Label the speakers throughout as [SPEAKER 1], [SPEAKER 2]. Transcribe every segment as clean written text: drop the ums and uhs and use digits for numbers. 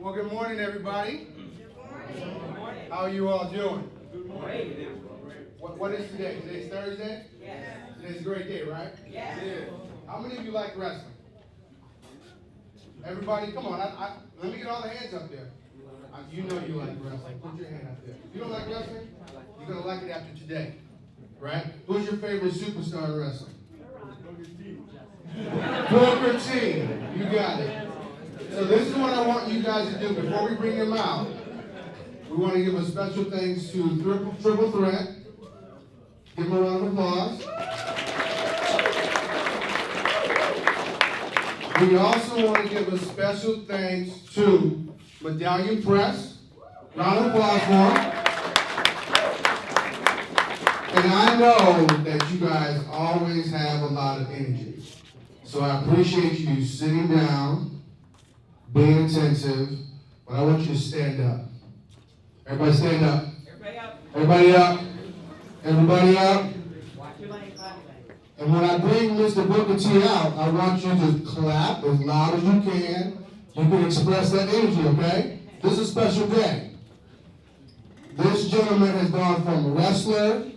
[SPEAKER 1] Well, good morning, everybody. Good morning. How are you all doing? Good morning. What is today? Today's Thursday? Yes. Today's a great day, right? Yes. It is. How many of you like wrestling? Everybody, come on. Let me get all the hands up there. You know you like wrestling. Put your hand up there. If you don't like wrestling, you're going to like it after today. Right? Who's your favorite superstar in wrestling? Booker T. You got it. So this is what I want you guys to do before we bring them out. We want to give a special thanks to Triple Threat. Give them a round of applause. We also want to give a special thanks to Medallion Press. Round of applause for them. And I know that you guys always have a lot of energy. So I appreciate you sitting down, being attentive, but I want you to stand up. Everybody stand up. Everybody up. Everybody up. And when I bring Mr. Booker T out, I want you to clap as loud as you can. You can express that energy, okay? This is a special day. This gentleman has gone from a wrestler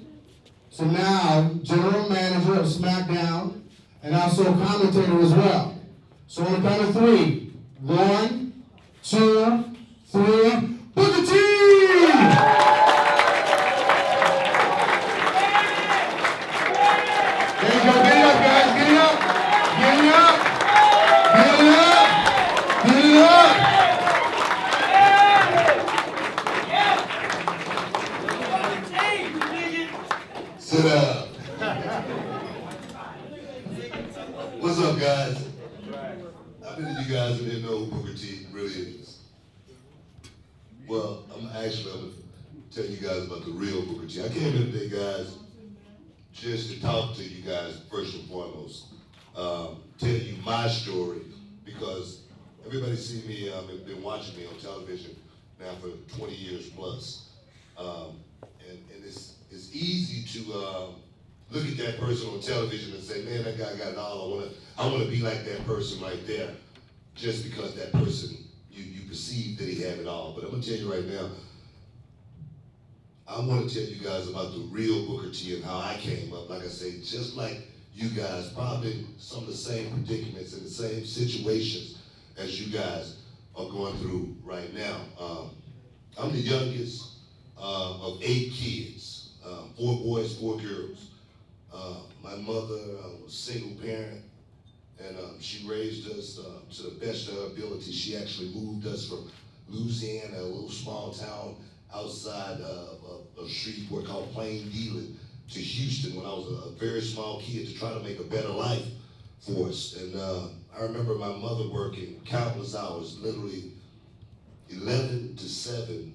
[SPEAKER 1] to now general manager of SmackDown and also commentator as well. So on the count of three. 1, 2, 3. Booker T! There you go. Get it up, guys. Get it up. Get it up. Get it up. Get it up.
[SPEAKER 2] Sit down. What's up, guys? How many of you guys didn't know who Booker T really is? Well, I'm gonna tell you guys about the real Booker T. I came in today, guys, just to talk to you guys first and foremost. Tell you my story, because everybody see me, been watching me on television now for 20 years plus. And it's easy to look at that person on television and say, man, that guy got it all. I wanna be like that person right there, just because that person, you perceive that he had it all. But I'm gonna tell you right now, I wanna tell you guys about the real Booker T and how I came up. Like I say, just like you guys, probably some of the same predicaments and the same situations as you guys are going through right now. I'm the youngest of 8 kids, 4 boys, 4 girls. My mother was a single parent, and she raised us to the best of her ability. She actually moved us from Louisiana, a little small town outside of Shreveport called Plain Dealing, to Houston when I was a very small kid, to try to make a better life for us. And I remember my mother working countless hours, literally 11 to 7.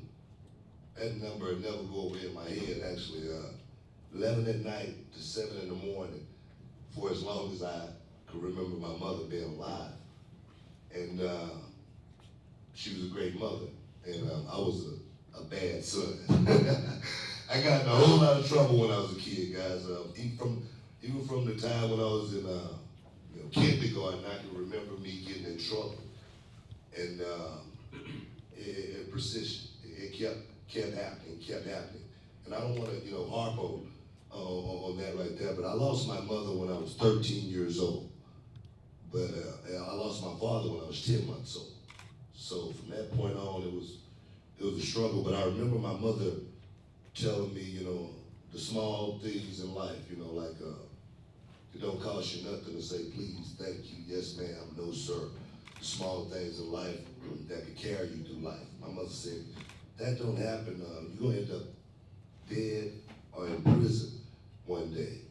[SPEAKER 2] That number would never go away in my head, actually. 11 at night to 7 in the morning, for as long as I could remember my mother being alive. And she was a great mother, and I was a bad son. I got in a whole lot of trouble when I was a kid, guys. Even from the time when I was in kindergarten, I can remember me getting in trouble. And it persisted. It kept happening. And I don't want to, harp on that right there, but I lost my mother when I was 13 years old. But I lost my father when I was 10 months old. So from that point on, it was a struggle. But I remember my mother telling me, the small things in life, like it don't cost you nothing to say please, thank you, yes ma'am, no sir. The small things in life that could carry you through life. My mother said, that don't happen. You're gonna end up dead or in prison one day.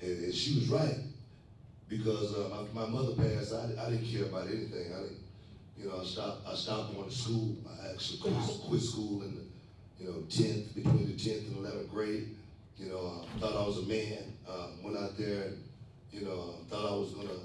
[SPEAKER 2] And she was right, because my mother passed. I didn't care about anything. I stopped going to school. I actually quit school in the 10th, between the 10th and 11th grade. Thought I was a man. Went out there and thought I was gonna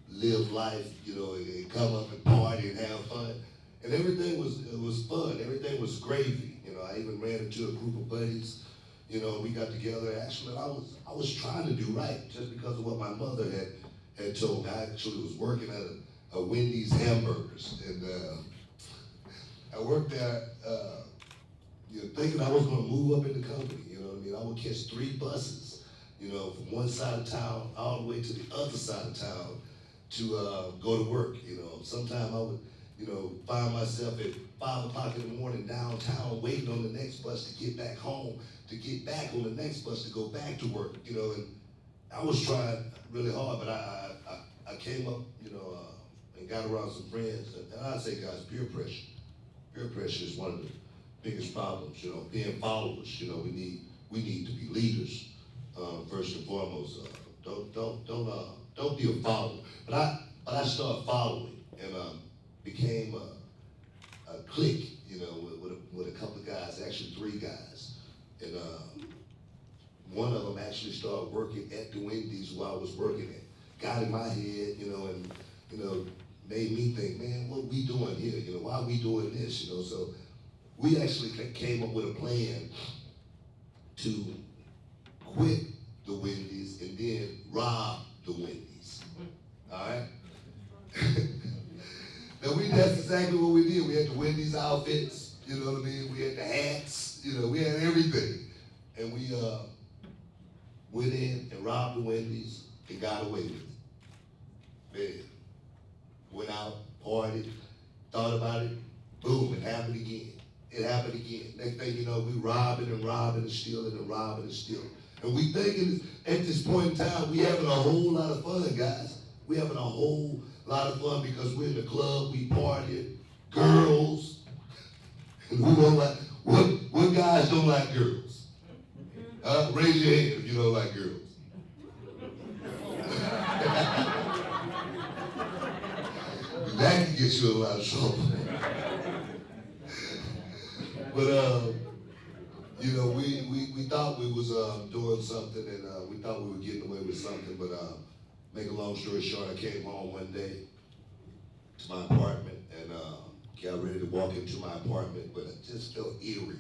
[SPEAKER 2] live life, and come up and party and have fun. And everything was fun. Everything was gravy. I even ran into a group of buddies. We got together. Actually, I was trying to do right, just because of what my mother had told me. I actually was working at a Wendy's hamburgers, and I worked there, thinking I was gonna move up in the company, you know what I mean? I would catch 3 buses, from one side of town all the way to the other side of town to go to work, Sometimes I would, find myself at 5 o'clock in the morning downtown waiting on the next bus to get back home, to get back on the next bus to go back to work, and I was trying really hard, but I came up, and got around some friends, and I'd say, guys, peer pressure. Peer pressure is one of the biggest problems, being followers, we need to be leaders, first and foremost. Don't be a follower. But I started following and became a clique, with a couple of guys, actually 3 guys. And one of them actually started working at the Wendy's while I was working at. Got in my head, and made me think, man, what are we doing here? Why are we doing this? So we actually came up with a plan to quit the Wendy's and then rob the Wendy's. All right? Now that's exactly what we did. We had the Wendy's outfits, you know what I mean? We had the hats, we had everything. And we went in and robbed the Wendy's and got away with it. Man, went out, partied, thought about it, boom, it happened again. It happened again. Next thing you know, we robbing and stealing and robbing and stealing. And we thinking at this point in time, we having a whole lot of fun, guys. We having a whole lot of fun because we're in the club, we partying, girls. And who don't like, what guys don't like girls? Raise your hand if you don't like girls. That can get you in a lot of trouble. But we thought we was doing something, and we thought we were getting away with something. But make a long story short, I came home one day to my apartment and got ready to walk into my apartment, but it just felt eerie.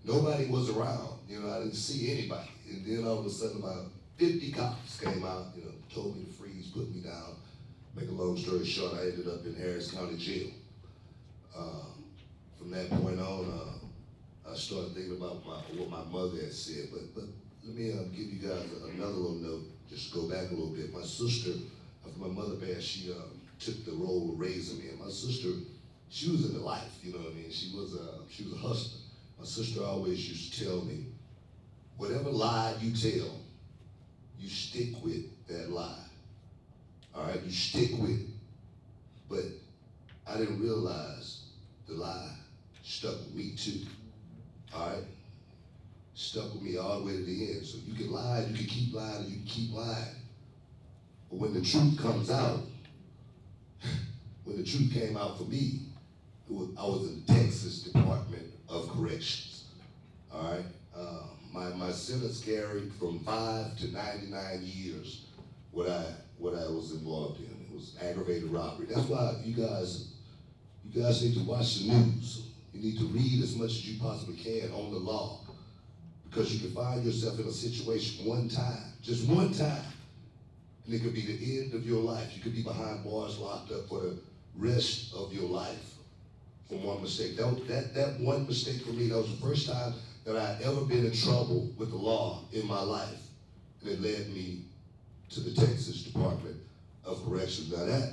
[SPEAKER 2] Nobody was around. I didn't see anybody. And then all of a sudden, about 50 cops came out. Told me to freeze, put me down. Make a long story short, I ended up in Harris County Jail. From that point on, I started thinking about what my mother had said. But let me give you guys another little note. Just go back a little bit. My sister, after my mother passed, she took the role of raising me. And my sister, she was in the life. You know what I mean? She was a hustler. My sister always used to tell me, whatever lie you tell, you stick with that lie. All right, you stick with it. But I didn't realize the lie stuck with me too. All right? Stuck with me all the way to the end. So you can lie, you can keep lying, you can keep lying. But when the truth comes out, when the truth came out for me, I was in the Texas Department of Corrections. All right? My sentence carried from 5 to 99 years what I was involved in. It was aggravated robbery. That's why you guys need to watch the news. You need to read as much as you possibly can on the law, because you can find yourself in a situation one time, just one time, and it could be the end of your life. You could be behind bars, locked up for the rest of your life from one mistake. That one mistake for me, that was the first time that I'd ever been in trouble with the law in my life, and it led me to the Texas Department of Corrections. Now that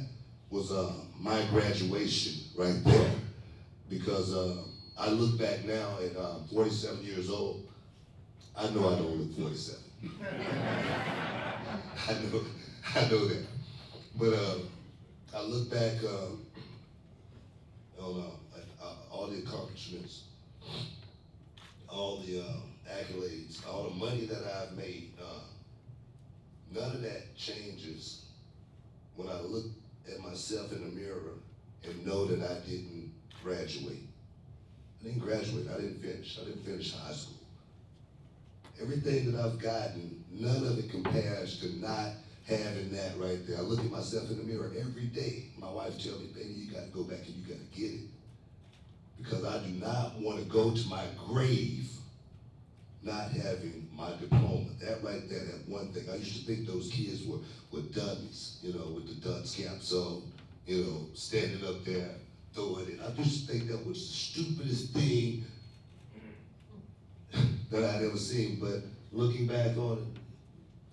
[SPEAKER 2] was my graduation right there, because I look back now at 47 years old. I know I don't look 47. I know that. But I look back on all the accomplishments, all the accolades, all the money that I've made. None of that changes when I look at myself in the mirror and know that I didn't graduate. I didn't graduate, I didn't finish high school. Everything that I've gotten, none of it compares to not having that right there. I look at myself in the mirror every day. My wife tells me, baby, you gotta go back and you gotta get it. Because I do not want to go to my grave not having my diploma. That right there, that one thing. I used to think those kids were dummies, with the dunce cap. So, standing up there throw it in. I just think that was the stupidest thing that I'd ever seen. But looking back on it,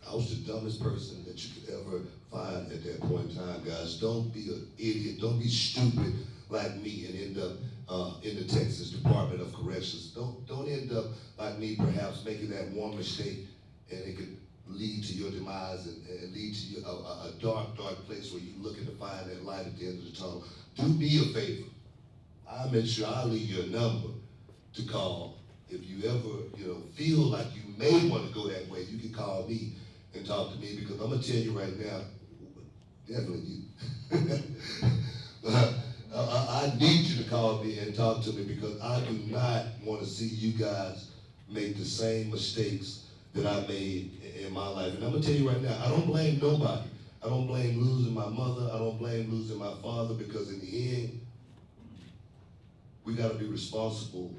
[SPEAKER 2] I was the dumbest person that you could ever find at that point in time, guys. Don't be an idiot. Don't be stupid like me and end up in the Texas Department of Corrections. Don't end up like me, perhaps making that one mistake, and it could lead to your demise and lead to you a dark, dark place where you're looking to find that light at the end of the tunnel. Do me a favor. I'll make sure I'll leave you a number to call. If you ever, feel like you may want to go that way, you can call me and talk to me, because I'm gonna tell you right now, definitely you. I need you to call me and talk to me, because I do not want to see you guys make the same mistakes that I made in my life. And I'm gonna tell you right now, I don't blame nobody. I don't blame losing my mother. I don't blame losing my father, because in the end, we gotta be responsible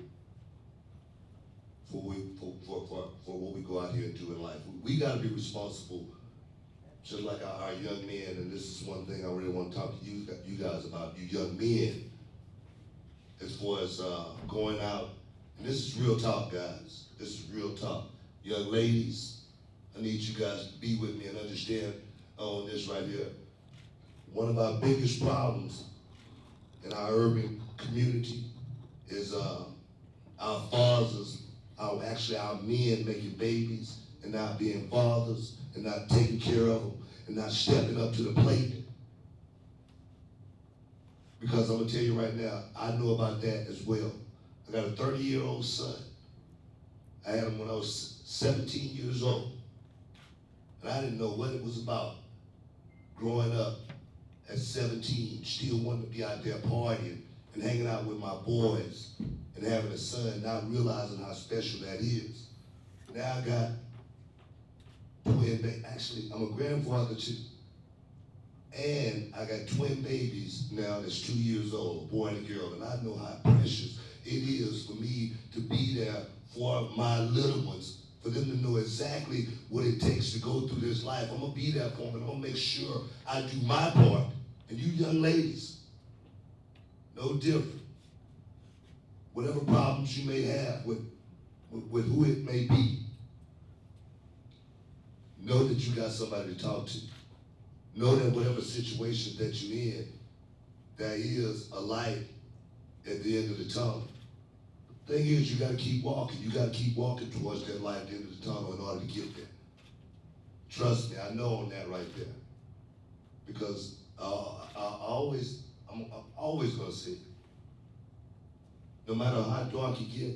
[SPEAKER 2] for what we go out here and do in life. We gotta be responsible, just like our young men, and this is one thing I really want to talk to you guys about, you young men, as far as going out, and this is real talk, guys. This is real talk. Young ladies, I need you guys to be with me and understand on this right here. One of our biggest problems in our urban community is our fathers, our men making babies and not being fathers and not taking care of them and not stepping up to the plate. Because I'm gonna tell you right now, I know about that as well. I got a 30-year-old son. I had him when I was 17 years old. And I didn't know what it was about growing up at 17, still wanting to be out there partying and hanging out with my boys and having a son, not realizing how special that is. Now I got twin babies. Actually, I'm a grandfather too. And I got twin babies now that's 2 years old, a boy and a girl. And I know how precious it is for me to be there for my little ones, for them to know exactly what it takes to go through this life. I'm gonna be there for them, and I'm gonna make sure I do my part. And you young ladies, no different. Whatever problems you may have with who it may be, know that you got somebody to talk to. Know that whatever situation that you're in, there is a light at the end of the tunnel. The thing is, you gotta keep walking. You gotta keep walking towards that light at the end of the tunnel in order to get there. Trust me, I know on that right there. Because I'm always gonna say, no matter how dark it get,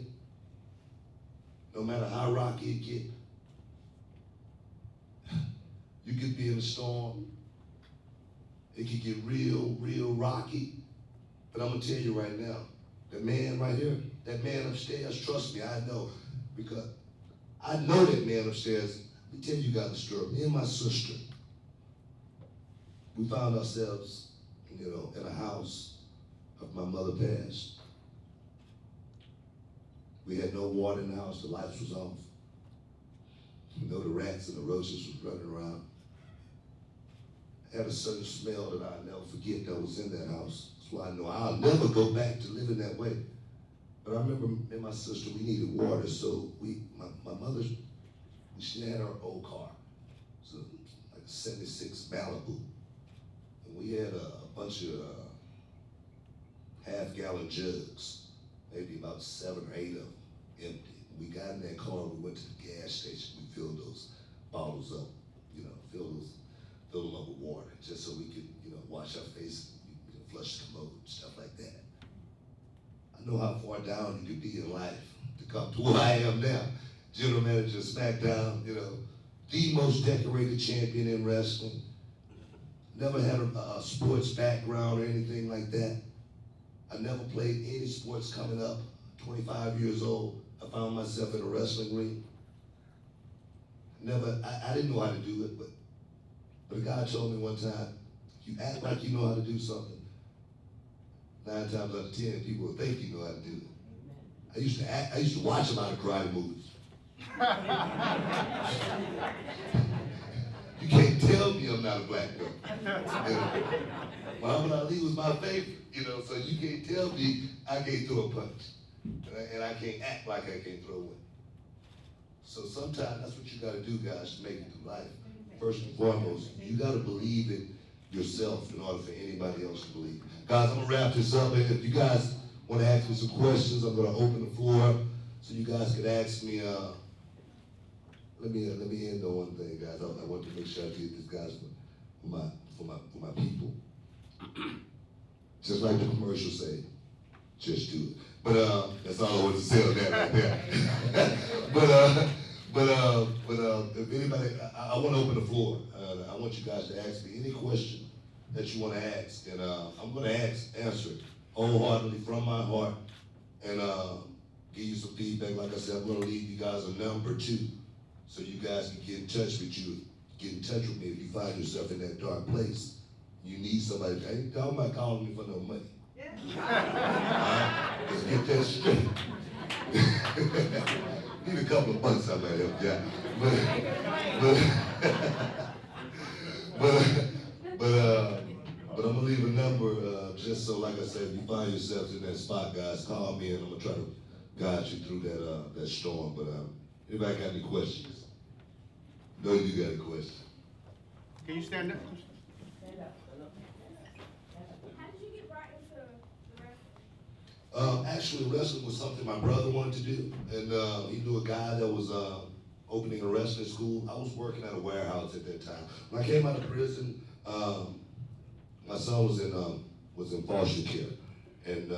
[SPEAKER 2] no matter how rocky it get, you could be in a storm. It could get real, real rocky. But I'm gonna tell you right now, that man right here, that man upstairs, trust me, I know. Because I know that man upstairs. Let me tell you guys a story. Me and my sister, we found ourselves, in a house of my mother passed. We had no water in the house, the lights was off. The rats and the roaches was running around. Had a certain smell that I'll never forget that was in that house. That's why I know I'll never go back to living that way. But I remember me and my sister, we needed water, so my mother, she had her old car. So like a 76 Malibu. And we had a bunch of half-gallon jugs, maybe about 7 or 8 of them empty. We got in that car, we went to the gas station, we filled those bottles up, fill them up with water, just so we could, wash our face, flush the commode, stuff like that. I know how far down you could be in life to come to where I am now. General manager of SmackDown, the most decorated champion in wrestling. Never had a sports background or anything like that. I never played any sports coming up. 25 years old, I found myself in a wrestling ring. I didn't know how to do it, but a guy told me one time, you act like you know how to do something, 9 times out of 10, people will think you know how to do it. I used to watch a lot of karate movies. You can't tell me I'm I'm not a black belt. You know? Muhammad Ali was my favorite, you know, so you can't tell me I can't throw a punch. And I can't act like I can't throw one. So sometimes that's what you gotta do, guys, to make it through life. First and foremost, you gotta believe in yourself in order for anybody else to believe. Guys, I'm gonna wrap this up, and if you guys wanna ask me some questions, I'm gonna open the floor so you guys could ask me, let me end on one thing, guys. I want to make sure I did this, guys, for my people. Just like the commercial say, just do it. But that's all I want to say on that right there. but if anybody, I want to open the floor. I want you guys to ask me any question that you want to ask, and I'm going to answer it wholeheartedly from my heart, and give you some feedback. Like I said, I'm going to leave you guys a number too, so you guys can get in touch with you. Get in touch with me if you find yourself in that dark place. You need somebody. Ain't talking about calling me for no money. Let's get that straight. Need a couple of bucks, I might help you out. But I'm gonna leave a number just so, like I said, if you find yourselves in that spot, guys, call me and I'm gonna try to guide you through that storm. But anybody got any questions? No, you got a question.
[SPEAKER 3] Can you stand up?
[SPEAKER 2] Actually, wrestling was something my brother wanted to do, and he knew a guy that was opening a wrestling school. I was working at a warehouse at that time. When I came out of prison, my son was in foster care, and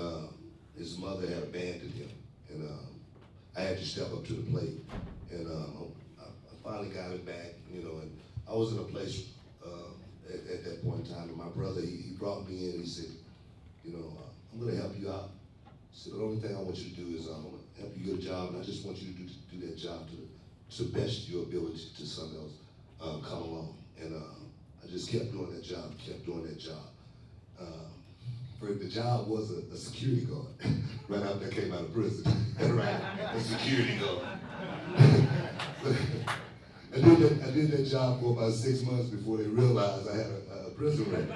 [SPEAKER 2] his mother had abandoned him, and I had to step up to the plate, and I finally got him back, you know, and I was in a place at that point in time, and my brother, he brought me in, and he said, you know, I'm gonna help you out. So the only thing I want you to do is help you get a job, and I just want you to do that job to the best of your ability to something else come along. And I just kept doing that job. The job was a security guard right after I came out of prison. Right, a security guard. I did that job for about 6 months before they realized I had a prison record.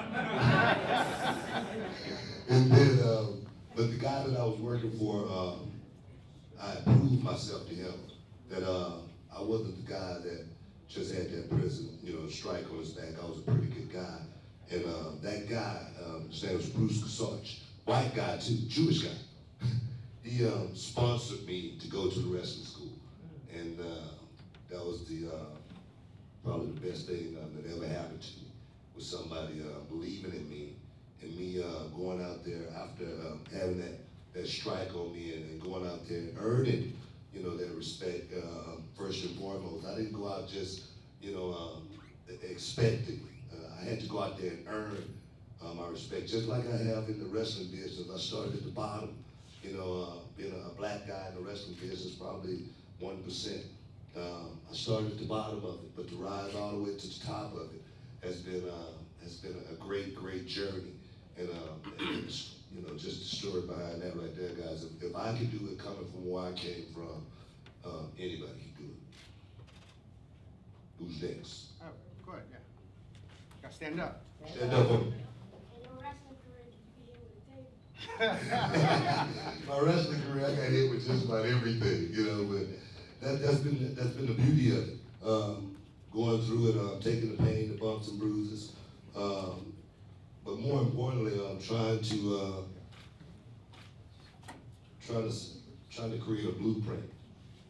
[SPEAKER 2] And then, but the guy that I was working for, I proved myself to him that I wasn't the guy that just had that prison, you know, strike on his back. I was a pretty good guy. And that guy, his name was Bruce Kasarch, white guy too, Jewish guy. He sponsored me to go to the wrestling school. And that was probably the best thing that ever happened to me, was somebody believing in me, and me going out there after having that strike on me, and going out there and earning, you know, that respect first and foremost. I didn't go out just, you know, expecting. I had to go out there and earn my respect, just like I have in the wrestling business. I started at the bottom, you know, being a black guy in the wrestling business, probably 1%. I started at the bottom of it, but to rise all the way to the top of it has been a great journey. And it's, you know, just the story behind that right there, guys. If I could do it coming from where I came from, anybody can do it. Who's next?
[SPEAKER 3] Oh, go ahead, yeah. Gotta stand up.
[SPEAKER 2] Stand up for me. My wrestling career, I got hit with just about everything, you know, but that's been the beauty of it. Going through it, taking the pain, the bumps and bruises. But more importantly, I'm trying to create a blueprint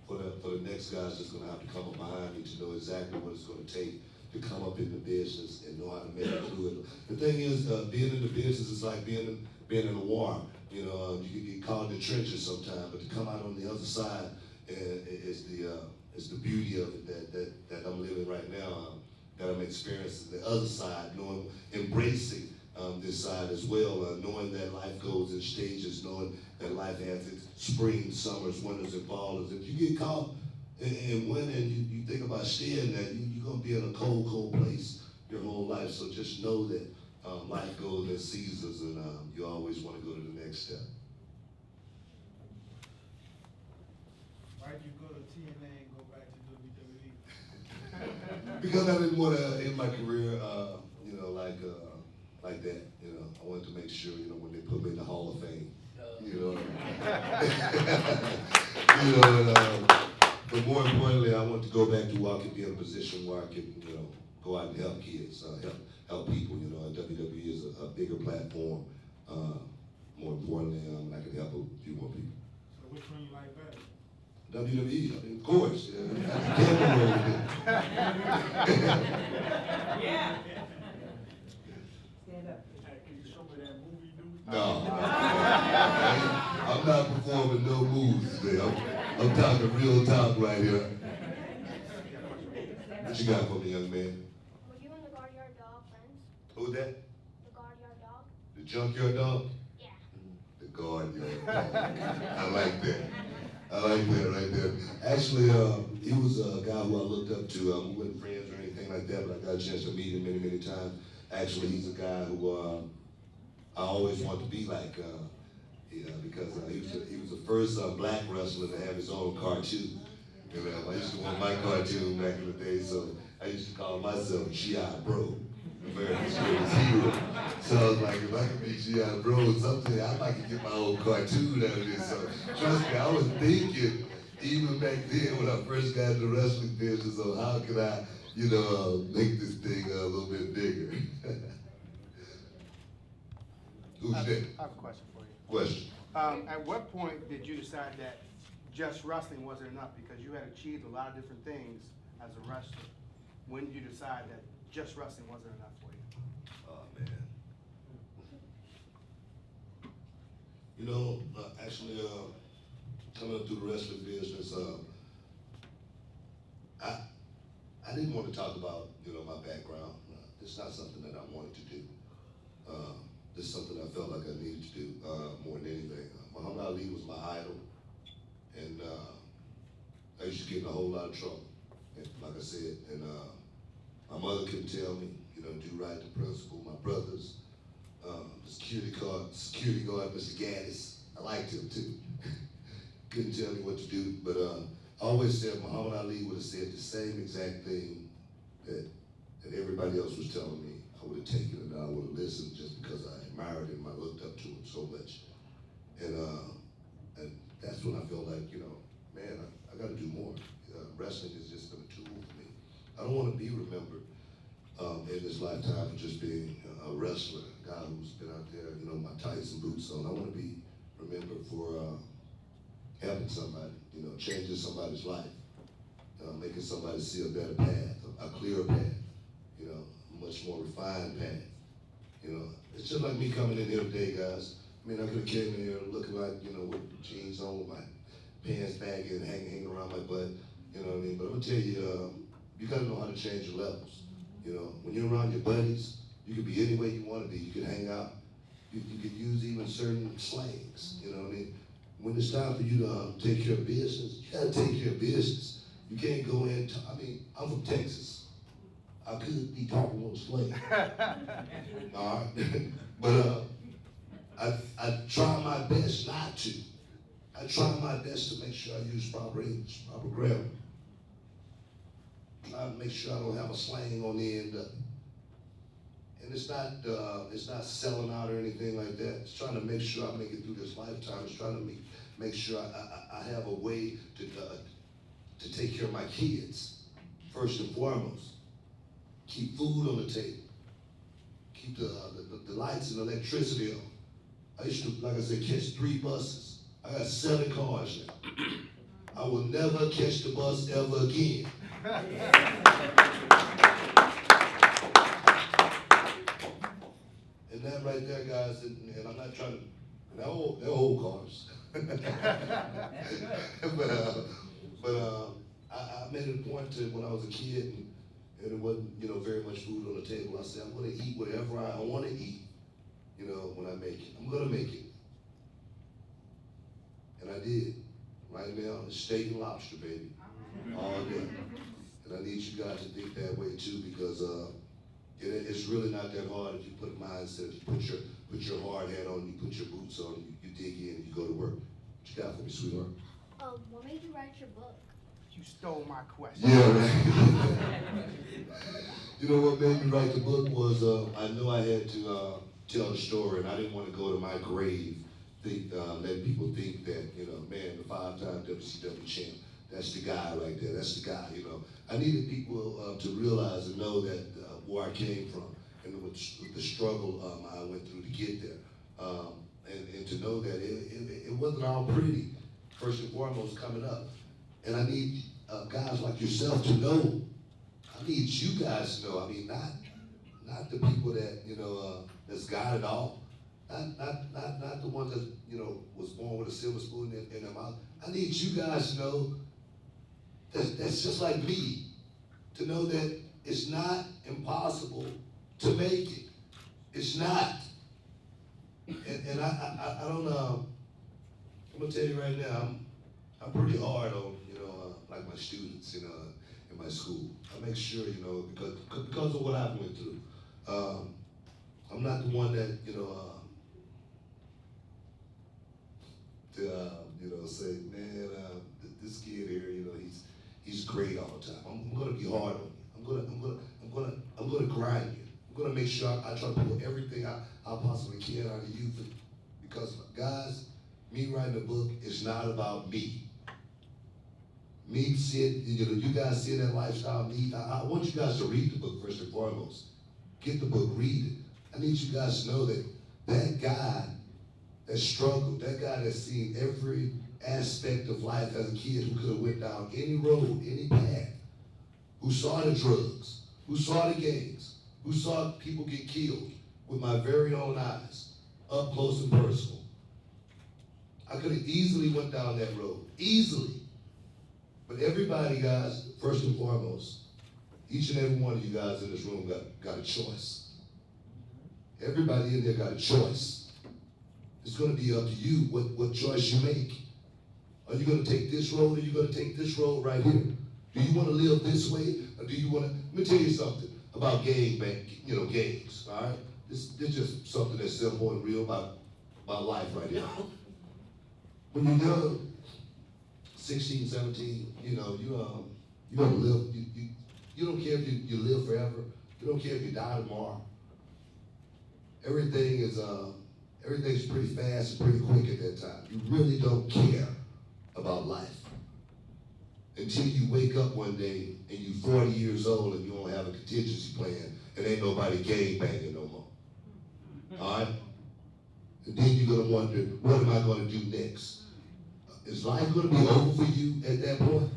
[SPEAKER 2] for the next guys that's gonna have to come up behind me to know exactly what it's gonna take to come up in the business and know how to make it through it. The thing is, being in the business is like being in a war. You know, you can get caught in the trenches sometimes, but to come out on the other side is the beauty of it that I'm living right now. That I'm experiencing the other side, knowing, embracing this side as well, knowing that life goes in stages, knowing that life has its spring, summers, winters, and falls. If you get caught in winter and you think about staying there, you're gonna be in a cold place your whole life. So just know that life goes in seasons, and you always want to go to the next step.
[SPEAKER 4] Why'd you go to TNA and go back to WWE?
[SPEAKER 2] because I didn't want to end my career, like that. I wanted to make sure, when they put me in the Hall of Fame, but more importantly, I want to go back to where I could be in a position where I could, go out and help kids, help people. And WWE is a bigger platform. More importantly, I can help a few more people.
[SPEAKER 4] So which one you like better?
[SPEAKER 2] WWE, of course. Yeah.
[SPEAKER 5] Yeah.
[SPEAKER 4] Stand up. Hey, can you show me that movie you do?
[SPEAKER 2] No. I'm not performing no moves today. I'm talking real talk right here. What you got for me, young man?
[SPEAKER 6] Were you and the guard yard dog friends?
[SPEAKER 2] Who's that?
[SPEAKER 6] The guard yard dog?
[SPEAKER 2] The junkyard dog?
[SPEAKER 6] Yeah.
[SPEAKER 2] The guard yard dog. I like that. I like that right there. Actually, he was a guy who I looked up to. We weren't friends or anything like that, but I got a chance to meet him many, many times. Actually, he's a guy who I always wanted to be like, because he was the first black wrestler to have his own cartoon. I used to want my cartoon back in the day, so I used to call myself G.I. Bro, America's Greatest Hero. So I was like, if I could be G.I. Bro someday, I might get my own cartoon out of this. So trust me, I was thinking, even back then when I first got into wrestling business, so how could I, make this thing a little bit bigger? Who's
[SPEAKER 3] I
[SPEAKER 2] that?
[SPEAKER 3] have a question for you.
[SPEAKER 2] Question.
[SPEAKER 3] At what point did you decide that just wrestling wasn't enough? Because you had achieved a lot of different things as a wrestler. When did you decide that just wrestling wasn't enough for you?
[SPEAKER 2] Oh, man. Actually, coming up through the wrestling business, I didn't want to talk about, my background. It's not something that I wanted to do. This is something I felt like I needed to do more than anything. Muhammad Ali was my idol, and I used to get in a whole lot of trouble, and, like I said, and my mother couldn't tell me, do right the principal. My brothers, the security guard, Mr. Gaddis, I liked him too. Couldn't tell me what to do, but I always said Muhammad Ali would have said the same exact thing that everybody else was telling me. I would have taken it and I would have listened just because I admired him. I looked up to him so much. And that's when I felt like, man, I got to do more. Wrestling has just been a tool for me. I don't want to be remembered in this lifetime for just being a wrestler, a guy who's been out there, my tights and boots on. I want to be remembered for helping somebody, changing somebody's life, making somebody see a better path, a clearer path, a much more refined path. It's just like me coming in here today, guys. I mean, I could have came in here looking like, with jeans on, with my pants baggy and hanging around my butt, you know what I mean? But I'm gonna tell you, you gotta know how to change your levels. When you're around your buddies, you can be any way you wanna be. You can hang out. You can use even certain slangs, you know what I mean? When it's time for you to take care of business, you gotta take care of business. You can't go in, I'm from Texas. I could be talking a little slang. All right? But I try my best not to. I try my best to make sure I use proper English, proper grammar. Try to make sure I don't have a slang on the end of it. And it's not selling out or anything like that. It's trying to make sure I make it through this lifetime. It's trying to make sure I have a way to take care of my kids, first and foremost. Keep food on the table. Keep the lights and electricity on. I used to, like I said, catch 3 buses. I got 7 cars now. I will never catch the bus ever again. And that right there, guys, and I'm not trying to, they're old cars. but I made it a point to when I was a kid and it wasn't, very much food on the table. I said, I'm gonna eat whatever I want to eat, when I make it. I'm gonna make it. And I did. Right now, it's steak and lobster, baby. All day. And I need you guys to think that way too, because it's really not that hard if you put a mindset, if you put your hard hat on, you put your boots on, you dig in, and you go to work. What you got for me, sweetheart?
[SPEAKER 6] What made you write your book?
[SPEAKER 3] You stole my question.
[SPEAKER 2] Yeah, right. You know what made me write the book was I knew I had to tell the story, and I didn't want to go to my grave letting people think that, you know, man, the 5-time WCW champ, that's the guy right there, that's the guy, you know. I needed people to realize and know that where I came from and with the struggle I went through to get there. And to know that it wasn't all pretty, first and foremost, coming up. And I need guys like yourself to know. I need you guys to know. I mean, not the people that, you know, that's got it all. Not the ones that, you know, was born with a silver spoon in their mouth. I need you guys to know that's just like me, to know that it's not impossible to make it. It's not. And I don't know. I'm gonna tell you right now, I'm pretty hard on, you know, like my students, you know, in my school. I make sure, you know, because of what I went through. I'm not the one that, you know, you know, say, man, this kid here, you know, he's great all the time. I'm gonna be hard on you. I'm gonna grind you. I'm gonna make sure I try to pull everything I possibly can out of you, because guys, me writing a book is not about me. Me seeing, you know, you guys seeing that lifestyle. I want you guys to read the book first and foremost. Get the book, read it. I need you guys to know that that guy that struggled, that guy that's seen every aspect of life as a kid, who could have went down any road, any path, who saw the drugs, who saw the gangs, who saw people get killed with my very own eyes, up close and personal. I could have easily went down that road, easily. But everybody, guys, first and foremost, each and every one of you guys in this room got a choice. Everybody in there got a choice. It's gonna be up to you what choice you make. Are you gonna take this road, or are you gonna take this road right here? Do you wanna live this way, or do you wanna, let me tell you something about gangs, all right? This just something that's simple and real about life right here. When you're young, 16, 17, you know, you don't live, you don't care if you live forever. You don't care if you die tomorrow. Everything's pretty fast and pretty quick at that time. You really don't care about life until you wake up one day and you're 40 years old and you don't have a contingency plan and ain't nobody gang banging no more. All right? And then you're gonna wonder, what am I gonna do next? Is life gonna be over for you at that point?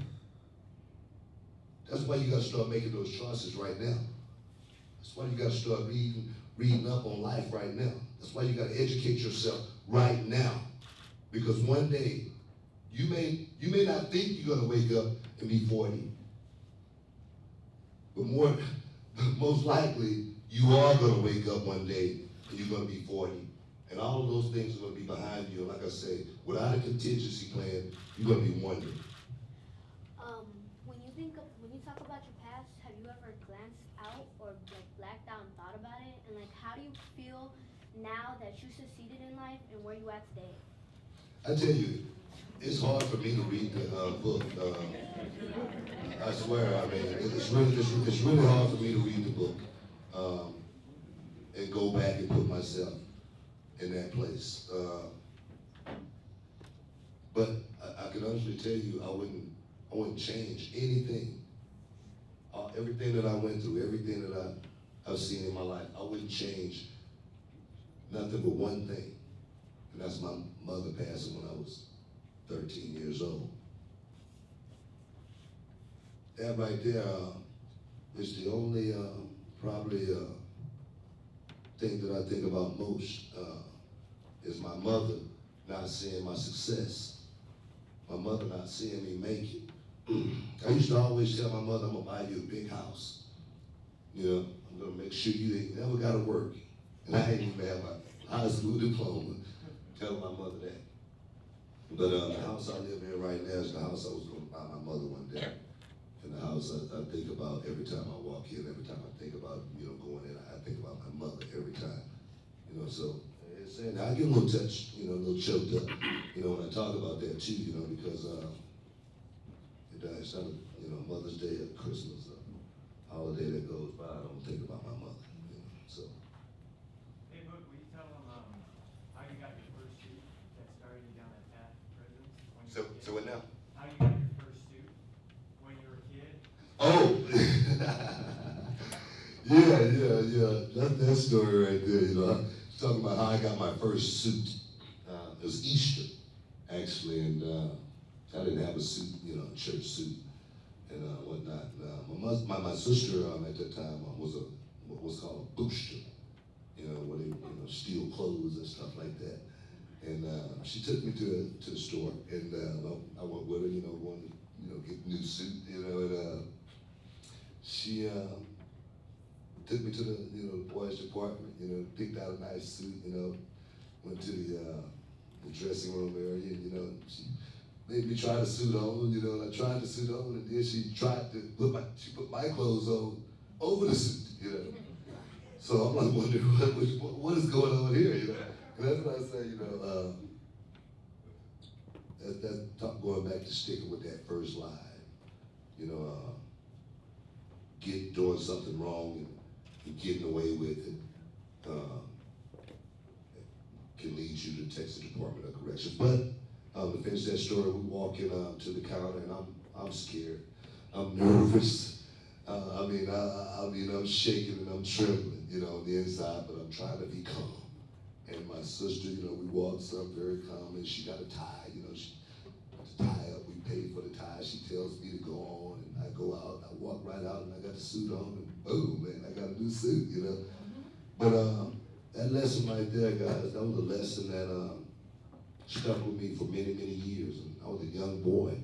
[SPEAKER 2] That's why you gotta start making those choices right now. That's why you gotta start reading up on life right now. That's why you gotta educate yourself right now. Because one day, you may not think you're gonna wake up and be 40. But most likely, you are gonna wake up one day and you're gonna be 40. And all of those things are gonna be behind you. And like I say, without a contingency plan, you're gonna be wondering.
[SPEAKER 6] When you talk about your past, have you ever glanced out or like blacked out and thought about it? And like, how do you feel now that you succeeded in life and where you at today?
[SPEAKER 2] I tell you, it's hard for me to read the book. I swear, I mean, it's really hard for me to read the book and go back and put myself in that place. But I can honestly tell you, I wouldn't change anything. Everything that I went through, everything that I've seen in my life, I wouldn't change nothing but one thing. And that's my mother passing when I was 13 years old. That right there is the only probably thing that I think about most is my mother not seeing my success. My mother not seeing me make it. I used to always tell my mother, I'm gonna buy you a big house. You know, I'm gonna make sure you ain't never gotta work. And I ain't even have a high school diploma. Telling my mother that. But the house I live in right now is the house I was gonna buy my mother one day. And the house I think about every time I walk in, every time I think about, you know, going in, I think about my mother every time. You know, so it's, and I get a little touched, you know, a little choked up, you know, when I talk about that too, you know, because It's not a, Mother's Day or Christmas or holiday that goes by, I don't think about my mother, so.
[SPEAKER 5] Hey, Book, will you tell them how you got your first suit that started you down that path to prison? When you were a kid?
[SPEAKER 2] So what now?
[SPEAKER 5] How you got your first suit when you were a kid?
[SPEAKER 2] Oh, yeah. That story right there, I was talking about how I got my first suit. It was Easter, actually, and I didn't have a suit, a church suit and whatnot. My sister at that time was what was called a booster, where they steal clothes and stuff like that. And she took me to the store, and I went with her, going to get a new suit, and she took me to the boys' department, picked out a nice suit, went to the dressing room area, and, she made me try the suit on, I tried the suit on, and then she tried to put my clothes on over the suit, So I'm like wondering what is going on here, And that's what I say, that's going back to sticking with that first line, doing something wrong and getting away with it can lead you to Texas Department of Corrections. But to finish that story, we walk in to the counter, and I'm scared. I'm nervous. I'm shaking and I'm trembling, on the inside, but I'm trying to be calm. And my sister, we walked up very calm, and she got a tie, she puts the tie up, we paid for the tie, she tells me to go on, and I go out, I walk right out, and I got the suit on, and boom, man, I got a new suit, But that lesson right there, guys, that was a lesson that stuck with me for many, many years. And I was a young boy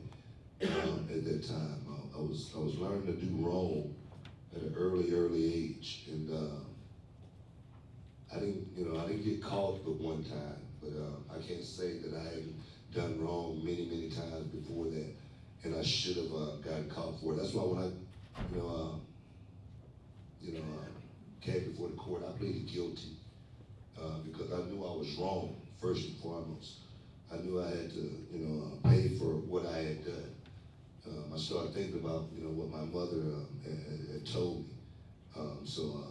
[SPEAKER 2] at that time. I was learning to do wrong at an early age, and I didn't get caught but one time. But I can't say that I hadn't done wrong many, many times before that, and I should have gotten caught for it. That's why when I, came before the court, I pleaded guilty because I knew I was wrong first and foremost. I knew I had to, pay for what I had done. I started thinking about, what my mother had told me. So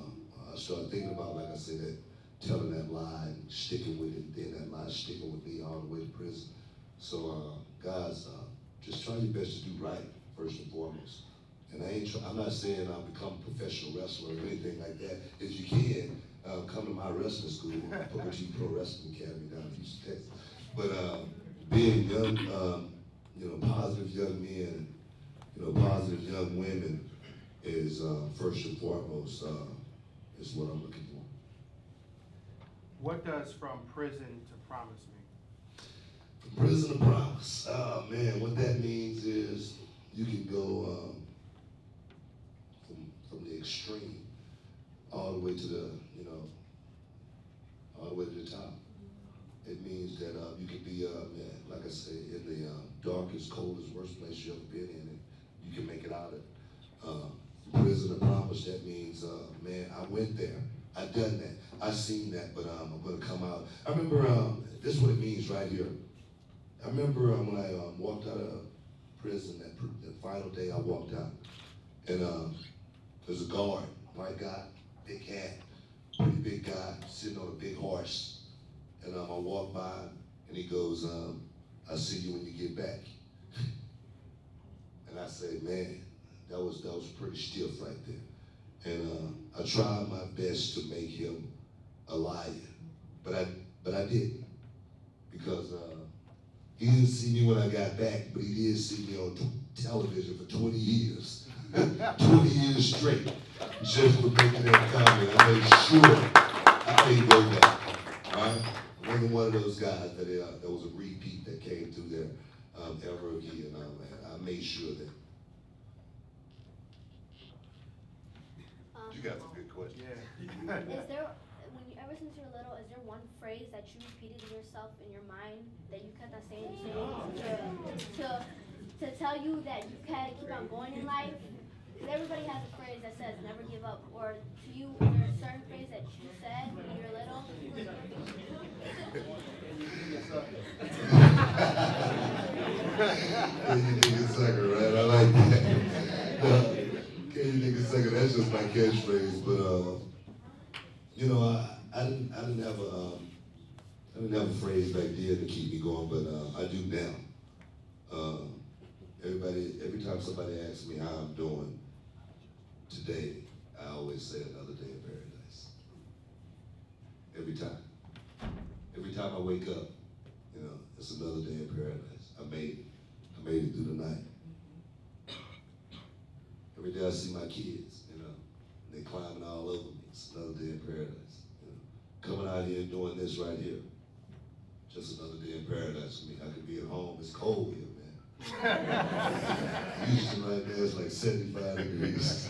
[SPEAKER 2] I started thinking about, like I said, that telling that lie and sticking with it, then that lie sticking with me all the way to prison. So guys, just try your best to do right first and foremost. And I'm not saying I'll become a professional wrestler or anything like that. If you can, come to my wrestling school, Booker T Pro Wrestling Academy down in Houston, Texas. But being young, positive young men, positive young women is first and foremost is what I'm looking for.
[SPEAKER 3] What does from prison to promise mean?
[SPEAKER 2] From prison to promise. Oh man, what that means is you can go from the extreme all the way to the, all the way to the top. It means that you can be, like I say, in the darkest, coldest, worst place you've ever been in, and you can make it out of it. Prison to promise, that means, man, I went there. I done that. I seen that, but I'm going to come out. I remember, this is what it means right here. I remember when I walked out of prison, that final day I walked out, and there's a guard, white guy, big hat, pretty big guy, sitting on a big horse. And I walk by, and he goes, I'll see you when you get back. And I say, man, that was pretty stiff right there. And I tried my best to make him a liar, but I didn't, because he didn't see me when I got back, but he did see me on television for 20 years, 20 years straight, just for making that comment. I made sure I didn't go back. All right, I wasn't one of those guys that there was a repeat that came through there ever again. I made sure that. You got some good questions.
[SPEAKER 3] Yeah.
[SPEAKER 6] Is there, ever since you're little, is there one phrase that you repeated to yourself in your mind that you kept on saying to tell you that you had to keep on going in life? Because everybody has a phrase that says never give up. Or to you, is there a certain phrase that you said when you were little?
[SPEAKER 2] You think it's sucker, right? I like that's just my catchphrase. But you know, I didn't have a phrase back then to keep me going, but I do now. Every time somebody asks me how I'm doing today, I always say another day in paradise. Every time. Every time I wake up, you know, it's another day in paradise. I made it. I made it through the night. Every day I see my kids, you know, they climbing all over me. It's another day in paradise. You know, coming out here and doing this right here. Just another day in paradise for me. I could be at home. It's cold here, man. Houston right there is like 75 degrees.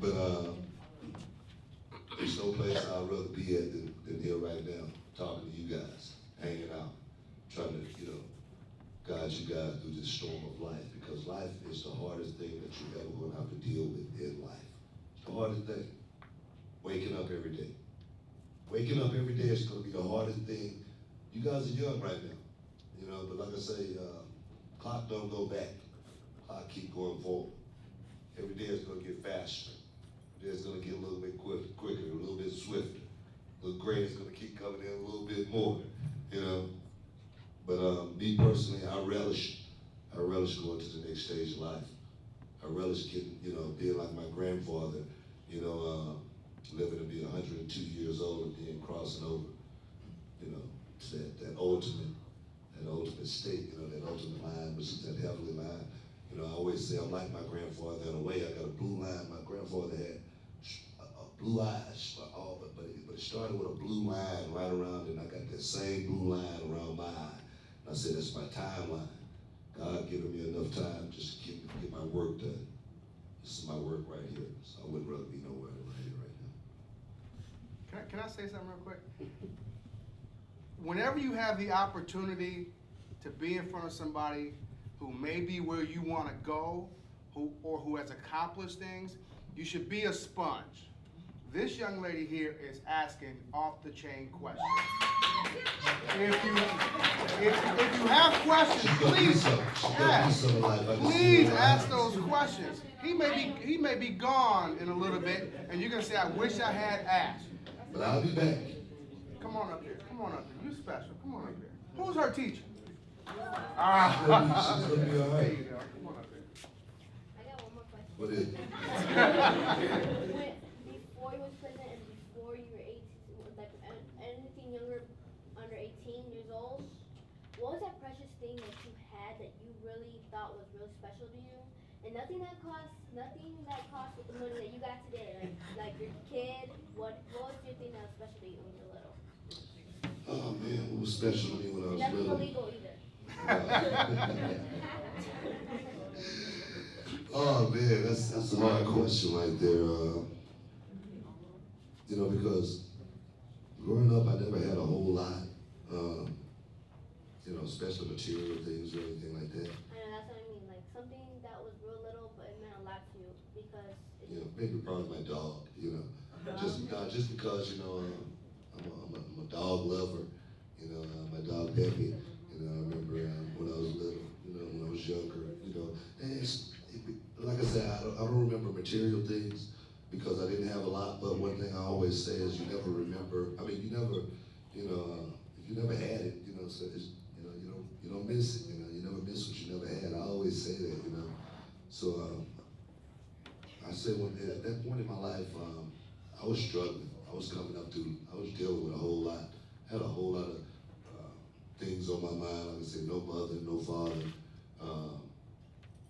[SPEAKER 2] But there's no place I'd rather be at than here right now, talking to you guys, hanging out, trying to, you know, guide you guys through this storm of life, because life is the hardest thing that you're ever going to have to deal with in life. It's the hardest thing. Waking up every day. Waking up every day is going to be the hardest thing. You guys are young right now, you know, but like I say, clock don't go back. Clock keep going forward. Every day is going to get faster. Every day is going to get a little bit quicker, a little bit swifter. The grade is going to keep coming in a little bit more, you know. But me personally, I relish going to the next stage of life. I relish getting, you know, being like my grandfather, you know, living to be 102 years old and then crossing over, you know, to that ultimate state, you know, that ultimate line, which is that heavenly line. You know, I always say I'm like my grandfather in a way. I got a blue line. My grandfather had blue eyes, but it started with a blue line right around it, and I got that same blue line around my eye. And I said, that's my timeline. God giving me enough time just to get my work done. This is my work right here, so I wouldn't rather be nowhere right here right now.
[SPEAKER 3] Can I say something real quick? Whenever you have the opportunity to be in front of somebody who may be where you want to go, who has accomplished things, you should be a sponge. This young lady here is asking off-the-chain questions. If you have questions, please ask those questions. He may be gone in a little bit, and you're gonna say, "I wish I had asked."
[SPEAKER 2] But I'll be back.
[SPEAKER 3] Come on up here. Come on up here. You special. Come on up here. Who's her teacher?
[SPEAKER 2] She's gonna be all
[SPEAKER 3] There
[SPEAKER 2] right.
[SPEAKER 3] you go. Come on up here.
[SPEAKER 6] I got one more question.
[SPEAKER 2] What is it?
[SPEAKER 6] Before you was president and before you were 18, like anything younger, under 18 years old, what was that precious thing that you had that you really thought was real special to you? And nothing that cost with the money that you got today, like your kid. What was your thing that was special to you when you were little?
[SPEAKER 2] Oh man, what was special to me when I was
[SPEAKER 6] Nothing
[SPEAKER 2] little?
[SPEAKER 6] illegal either.
[SPEAKER 2] Oh man, that's a hard question right there. You know, because growing up, I never had a whole lot, you know, special material things or anything like that.
[SPEAKER 6] I know, that's what I mean. Like something that was real little, but it meant a lot to you because.
[SPEAKER 2] You know, maybe probably my dog. You know, just because you know I'm a dog lover. You know, my dog Peppy. You know, I remember when I was little. You know, when I was younger. You know, and like I said, I don't remember material things because I didn't have a lot. But one thing I always say is you never remember. I mean, you never, you know, if you never had it, you know, so it's, you know, you don't miss it. You know, you never miss what you never had. I always say that. You know, so. I said at that point in my life, I was struggling. I was dealing with a whole lot. I had a whole lot of things on my mind. Like I said, no mother, no father,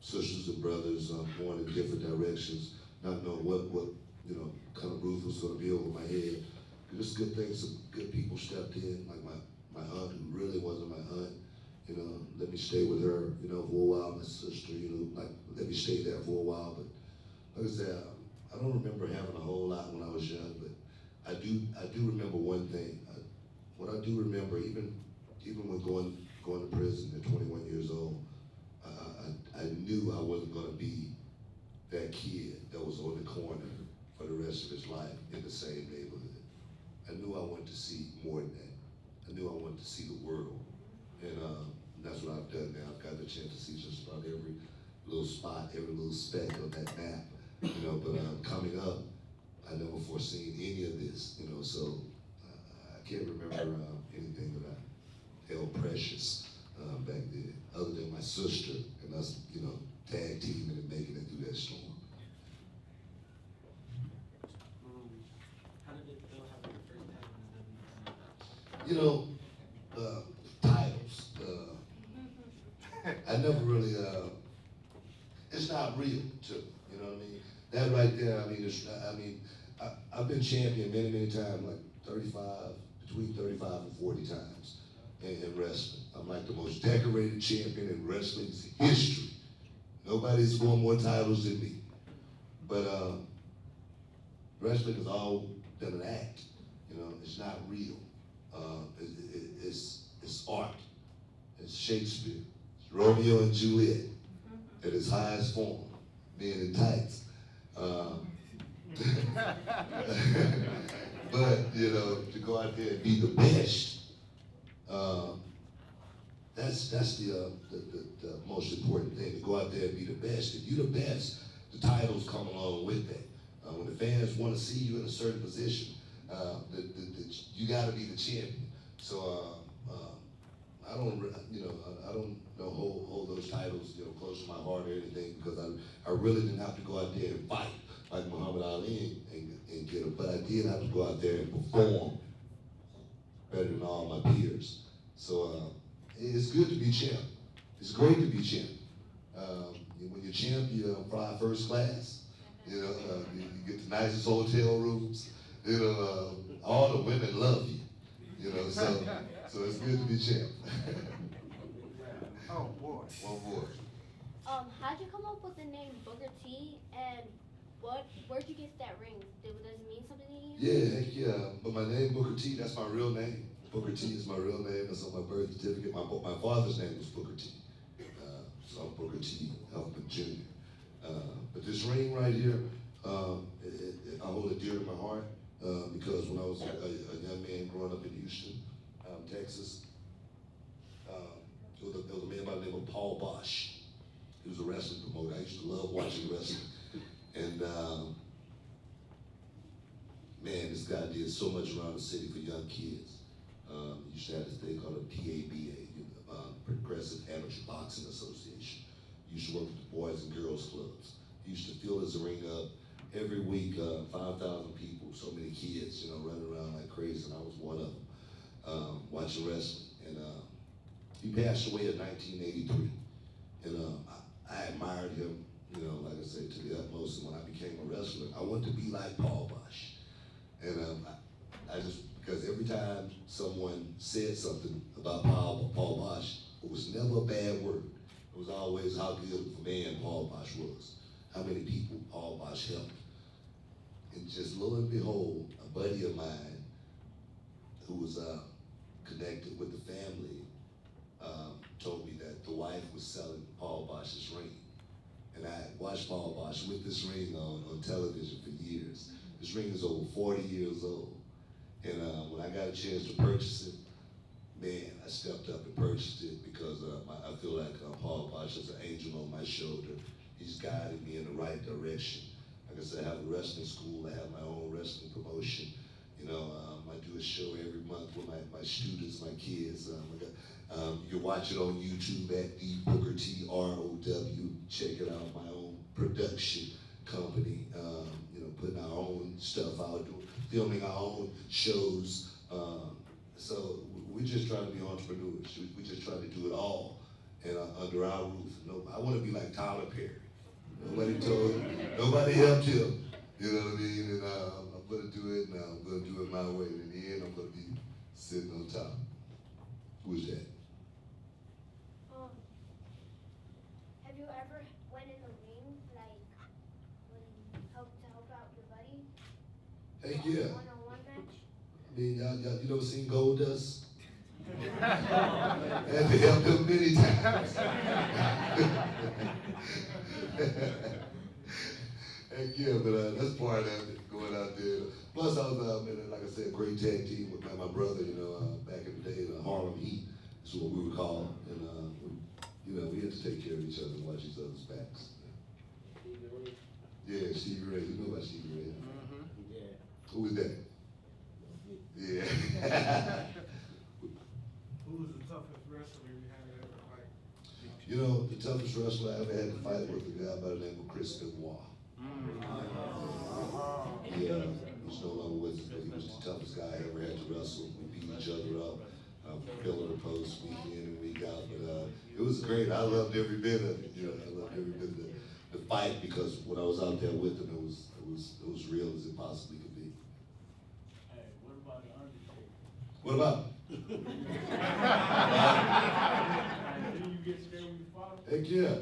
[SPEAKER 2] sisters and brothers going in different directions, not knowing what you know kind of roof was going to be over my head. Just good things, some good people stepped in, like my aunt, who really wasn't my aunt. You know, let me stay with her, you know, for a while. My sister, you know, like let me stay there for a while, but. Like I said, I don't remember having a whole lot when I was young, but I do remember one thing. What I do remember, even when going to prison at 21 years old, I knew I wasn't going to be that kid that was on the corner for the rest of his life in the same neighborhood. I knew I wanted to see more than that. I knew I wanted to see the world, and that's what I've done now. I've gotten a chance to see just about every little spot, every little speck of that map. But coming up, I never foreseen any of this, so I can't remember anything that I held precious back then, other than my sister and us, tag teaming and making it through that storm.
[SPEAKER 7] How did it feel having your first title in the WWE?
[SPEAKER 2] Titles. I never really, it's not real to me, you know what I mean? That right there, I've been champion many, many times, like between 35 and 40 times in wrestling. I'm like the most decorated champion in wrestling's history. Nobody's won more titles than me. But wrestling has all been an act, it's not real. It's art, it's Shakespeare, it's Romeo and Juliet at its highest form, being in tights. But, to go out there and be the best, that's the most important thing, to go out there and be the best. If you're the best, the titles come along with that. When the fans want to see you in a certain position, you got to be the champion. So I don't hold those titles close to my heart or anything, because I really didn't have to go out there and fight like Muhammad Ali and get them, but I did have to go out there and perform better than all my peers. So it's good to be champ. It's great to be champ. When you're champ, you fly first class. You get the nicest hotel rooms. All the women love you. So it's good to be champ.
[SPEAKER 3] Oh, boy.
[SPEAKER 2] One more.
[SPEAKER 6] How'd you come up with the name Booker T, and where'd you get that ring? Does it mean something to you?
[SPEAKER 2] Yeah, heck yeah. But my name Booker T, that's my real name. Booker T is my real name. That's on my birth certificate. My father's name was Booker T. So I'm Booker T. Huffman Jr. But this ring right here, I hold it dear to my heart because when I was a young man growing up in Houston, Texas, there was a man by the name of Paul Bosch. He was a wrestling promoter. I used to love watching wrestling. And man, this guy did so much around the city for young kids. He used to have this thing called a PABA, Progressive Amateur Boxing Association. He used to work with the Boys and Girls Clubs. He used to fill his arena up every week, 5,000 people, so many kids, running around like crazy, and I was one of them, watching wrestling. And he passed away in 1983. And I admired him, like I said, to the utmost. And when I became a wrestler, I wanted to be like Paul Bosch. And I just, because every time someone said something about Paul Bosch, it was never a bad word. It was always how good of a man Paul Bosch was, how many people Paul Bosch helped. And just lo and behold, a buddy of mine who was connected with the family told me that the wife was selling Paul Bosch's ring. And I watched Paul Bosch with this ring on television for years. This ring is over 40 years old. And when I got a chance to purchase it, man, I stepped up and purchased it because I feel like Paul Bosch is an angel on my shoulder. He's guiding me in the right direction. Like I said, I have a wrestling school. I have my own wrestling promotion. I do a show every month with my students, my kids. You can watch it on YouTube at the Booker T ROW. Check it out. My own production company. Putting our own stuff out, filming our own shows. So we just try to be entrepreneurs. We just try to do it all and under our roof. I want to be like Tyler Perry. Nobody helped him. You know what I mean? And I'm going to do it now. I'm going to do it my way. And in the end, I'm going to be sitting on top. Who's that?
[SPEAKER 6] Have you ever went in the ring, like when you help out your buddy?
[SPEAKER 2] Heck yeah.
[SPEAKER 6] One-on-one match?
[SPEAKER 2] I mean, y'all you never seen Gold Dust? Had to help him many times. Heck yeah, but that's part of it, going out there. Plus, I was, like I said, a great tag team with my brother, back in the day, the Harlem Heat is what we were called. And, we had to take care of each other and watch each other's backs. Yeah, Stevie Ray. You know about Stevie Ray?
[SPEAKER 3] Mm-hmm.
[SPEAKER 7] Yeah.
[SPEAKER 2] Who was that? Yeah.
[SPEAKER 4] Who was the toughest wrestler you had to ever fight?
[SPEAKER 2] You know, the toughest wrestler I ever had to fight with a guy by the name of Chris Benoit. Yeah, he's no longer with us, but he was the toughest guy I ever had to wrestle. We beat each other up, pillar to post, week in and week out. But it was great. I loved every bit of it. You know, I loved every bit of the fight because when I was out there with him, it was real as it possibly could be.
[SPEAKER 4] Hey, what about the Undertaker?
[SPEAKER 2] What about?
[SPEAKER 4] Did you get scared when you fought him?
[SPEAKER 2] Heck yeah.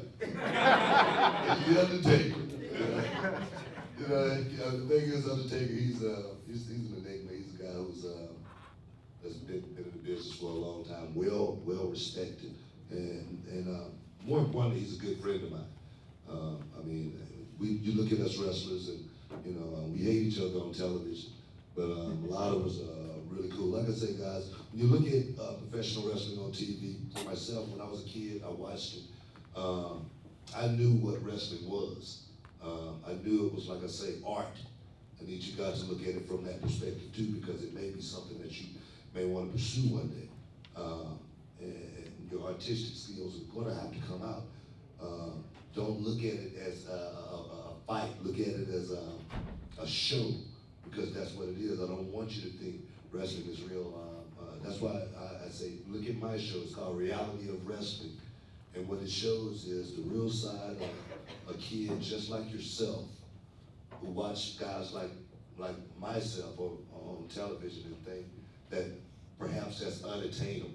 [SPEAKER 2] It's the Undertaker. You know, the thing is, Undertaker, he's an enigma. He's a guy who's that's been in the business for a long time, well respected, and more importantly, he's a good friend of mine. I mean, you look at us wrestlers, and you know, we hate each other on television, but a lot of us are really cool. Like I say, guys, when you look at professional wrestling on TV, for myself, when I was a kid, I watched it. I knew what wrestling was. I knew it was, like I say, art. I need you guys to look at it from that perspective too, because it may be something that you may want to pursue one day. And your artistic skills are going to have to come out. Don't look at it as a fight. Look at it as a show, because that's what it is. I don't want you to think wrestling is real. That's why I say, look at my show. It's called Reality of Wrestling. And what it shows is the real side of a kid just like yourself, who watch guys like myself on television and think that perhaps that's unattainable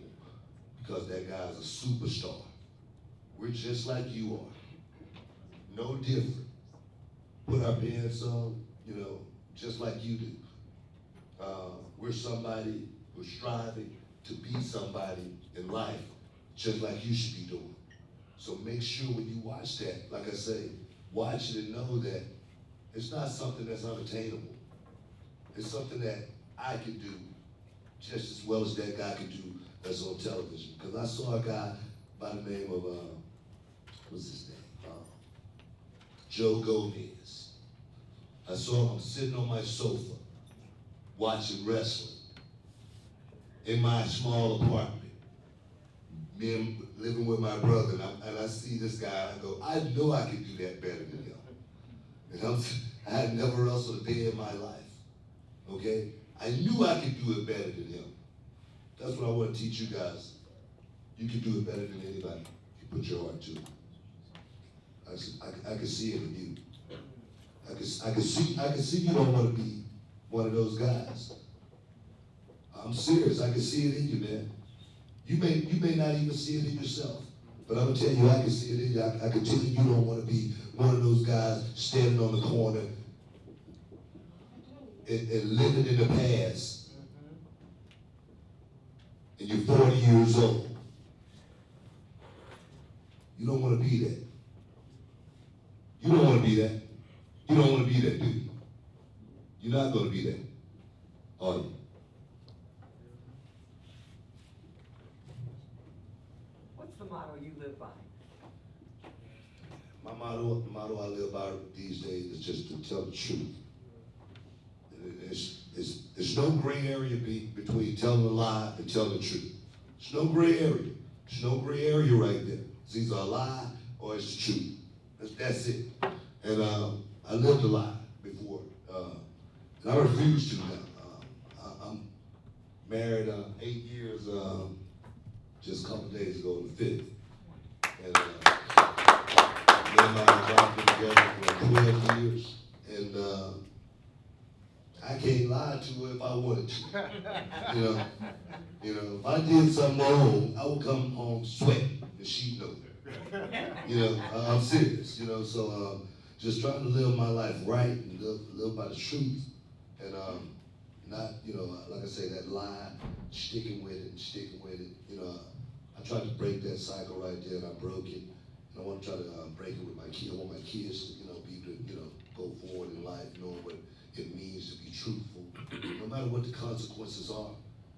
[SPEAKER 2] because that guy's a superstar. We're just like you are, no different. Put our pants on, you know, just like you do. We're somebody who's striving to be somebody in life, just like you should be doing. So make sure when you watch that, like I say, watch it and know that it's not something that's unattainable. It's something that I can do just as well as that guy can do that's on television. Because I saw a guy by the name of, what's his name? Joe Gomez. I saw him sitting on my sofa watching wrestling in my small apartment. Me and living with my brother, and I see this guy, and I go, I know I can do that better than him. And I had never wrestled a day in my life, okay? I knew I could do it better than him. That's what I want to teach you guys. You can do it better than anybody. You put your heart to it. I can see it in you. I can see you don't want to be one of those guys. I'm serious. I can see it in you, man. You may not even see it in yourself, but I'm gonna tell you, I can see it in you. I can tell you don't want to be one of those guys standing on the corner and living in the past. And you're 40 years old. You don't want to be that. You don't want to be that. You don't want to be that, do you? You're not going to be that, are you?
[SPEAKER 8] What's the motto you live by?
[SPEAKER 2] My motto I live by these days is just to tell the truth. There's no gray area between telling a lie and telling the truth. There's no gray area. There's no gray area right there. It's either a lie or it's the truth. That's it. And I lived a lie before, and I refuse to now. I'm married 8 years, just a couple days ago, the 5th. And me and my wife been together for 12 years. And I can't lie to her if I wanted to. You know, if I did something wrong, I would come home sweating, and she'd know. I'm serious. So just trying to live my life right and live by the truth, and not, like I say, that lie, sticking with it. I tried to break that cycle right there, and I broke it. And I want to try to break it with my kids. I want my kids to, be able to, go forward in life, knowing what it means to be truthful, no matter what the consequences are.